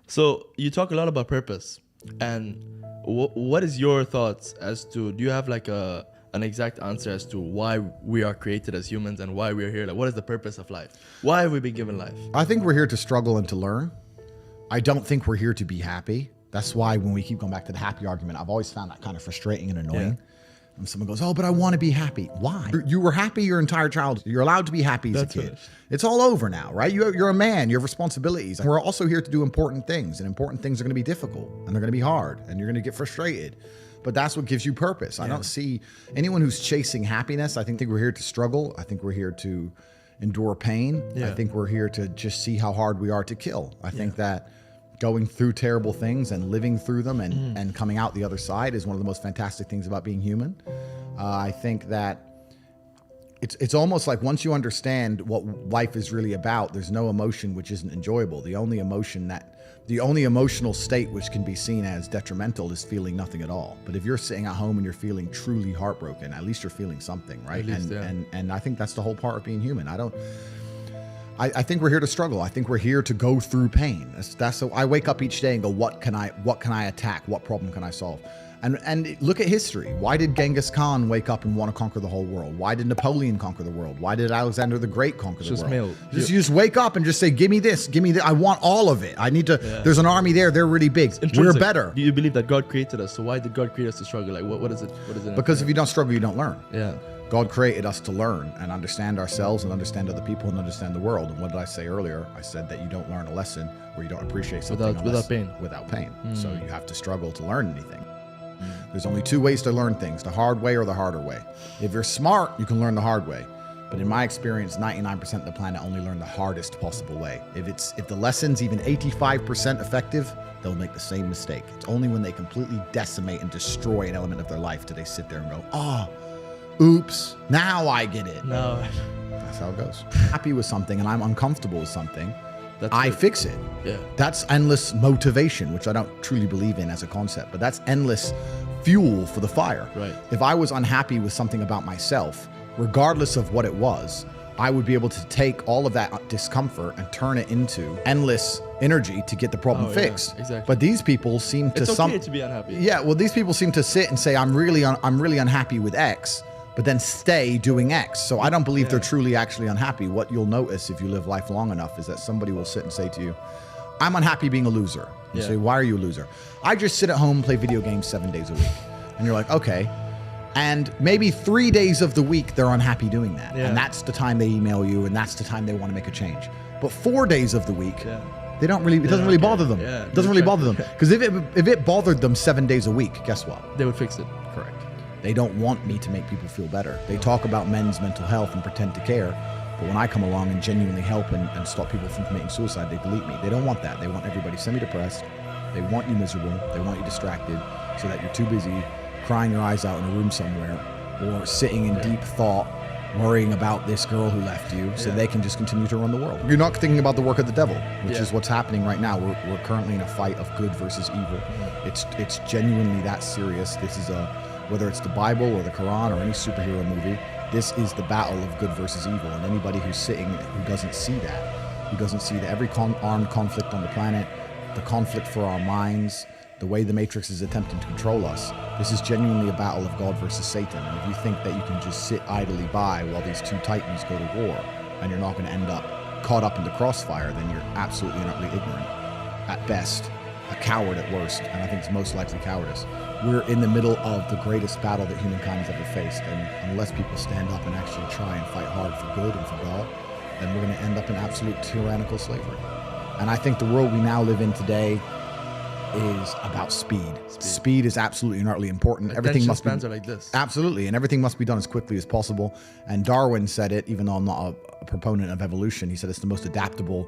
So you talk a lot about purpose, and what is your thoughts as to, do you have like an exact answer as to why we are created as humans and why we are here? Like, what is the purpose of life? Why have we been given life? I think we're here to struggle and to learn. I don't think we're here to be happy. That's why when we keep going back to the happy argument, I've always found that kind of frustrating and annoying. When someone goes, oh, but I want to be happy. Why? You were happy your entire childhood. You're allowed to be happy as a kid. Finished. It's all over now, right? You're a man. You have responsibilities. We're also here to do important things, and important things are going to be difficult, and they're going to be hard, and you're going to get frustrated. But that's what gives you purpose. I don't see anyone who's chasing happiness. I think we're here to struggle. I think we're here to endure pain. I think we're here to just see how hard we are to kill. I think that going through terrible things and living through them and coming out the other side is one of the most fantastic things about being human. I think that it's almost like once you understand what life is really about, there's no emotion which isn't enjoyable. The only emotional state which can be seen as detrimental is feeling nothing at all. But if you're sitting at home and you're feeling truly heartbroken, at least you're feeling something, right? And I think that's the whole part of being human. I think we're here to struggle. I think we're here to go through pain. That's so I wake up each day and go, what can I attack? What problem can I solve? And look at history. Why did Genghis Khan wake up and want to conquer the whole world? Why did Napoleon conquer the world? Why did Alexander the Great conquer the world? You just wake up and just say, give me this, give me that. I want all of it. I need to, there's an army there. They're really big. We're better. Do you believe that God created us? So why did God create us to struggle? Like, what is it? Because if you don't struggle, you don't learn. Yeah. God created us to learn and understand ourselves and understand other people and understand the world. And what did I say earlier? I said that you don't learn a lesson or you don't appreciate something without pain. Without pain. So you have to struggle to learn anything. There's only two ways to learn things, the hard way or the harder way. If you're smart, you can learn the hard way. But in my experience, 99% of the planet only learn the hardest possible way. If the lesson's even 85% effective, they'll make the same mistake. It's only when they completely decimate and destroy an element of their life do they sit there and go, oh, oops, now I get it. No. That's how it goes. Happy with something and I'm uncomfortable with something, I fix it. Yeah. That's endless motivation, which I don't truly believe in as a concept, but that's endless fuel for the fire. Right. If I was unhappy with something about myself, regardless of what it was, I would be able to take all of that discomfort and turn it into endless energy to get the problem fixed. Yeah, exactly. But these people seem to It's okay to be unhappy. Yeah, well, these people seem to sit and say, I'm really unhappy with X, but then stay doing X. So I don't believe they're truly actually unhappy. What you'll notice if you live life long enough is that somebody will sit and say to you, I'm unhappy being a loser. You say, why are you a loser? I just sit at home and play video games 7 days a week. And you're like, okay. And maybe 3 days of the week, they're unhappy doing that. And that's the time they email you, and that's the time they want to make a change. But 4 days of the week, they don't really, it doesn't really bother them. Yeah, it doesn't really bother them. Because if it bothered them 7 days a week, guess what? They would fix it. Correct. They don't want me to make people feel better. They talk about men's mental health and pretend to care. But when I come along and genuinely help and stop people from committing suicide, they delete me. They don't want that. They want everybody semi-depressed. They want you miserable. They want you distracted so that you're too busy crying your eyes out in a room somewhere or sitting in deep thought, worrying about this girl who left you so they can just continue to run the world. You're not thinking about the work of the devil, which is what's happening right now. We're currently in a fight of good versus evil. It's genuinely that serious. This is whether it's the Bible or the Quran or any superhero movie, this is the battle of good versus evil. And anybody who's sitting who doesn't see that every armed conflict on the planet, the conflict for our minds, the way the Matrix is attempting to control us, this is genuinely a battle of God versus Satan. And if you think that you can just sit idly by while these two titans go to war and you're not going to end up caught up in the crossfire, then you're absolutely and utterly ignorant at best, a coward at worst, and I think it's most likely cowardice. We're in the middle of the greatest battle that humankind has ever faced, and unless people stand up and actually try and fight hard for good and for God, then we're going to end up in absolute tyrannical slavery. And I think the world we now live in today is about speed. Speed is absolutely and utterly important. Everything must be like this. Absolutely, and everything must be done as quickly as possible. And Darwin said it, even though I'm not a proponent of evolution, he said it's the most adaptable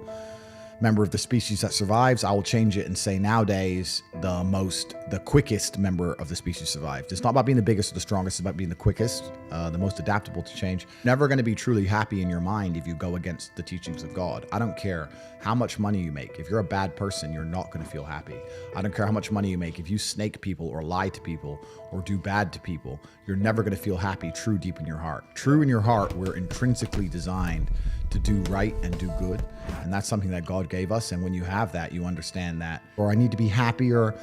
member of the species that survives. I will change it and say nowadays the quickest member of the species survives. It's not about being the biggest or the strongest, it's about being the quickest, the most adaptable to change. Never going to be truly happy in your mind if you go against the teachings of God. I don't care how much money you make. If you're a bad person, you're not going to feel happy. I don't care how much money you make. If you snake people or lie to people or do bad to people, you're never going to feel happy true deep in your heart. True in your heart, we're intrinsically designed to do right and do good. And that's something that God gave us. And when you have that, you understand that, or I need to be happy, or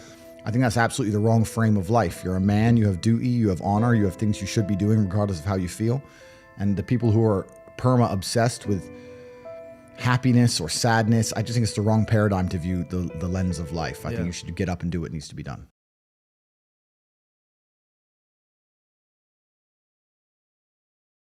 I think that's absolutely the wrong frame of life. You're a man, you have duty, you have honor, you have things you should be doing regardless of how you feel. And the people who are obsessed with happiness or sadness, I just think it's the wrong paradigm to view the lens of life. I think you should get up and do what needs to be done.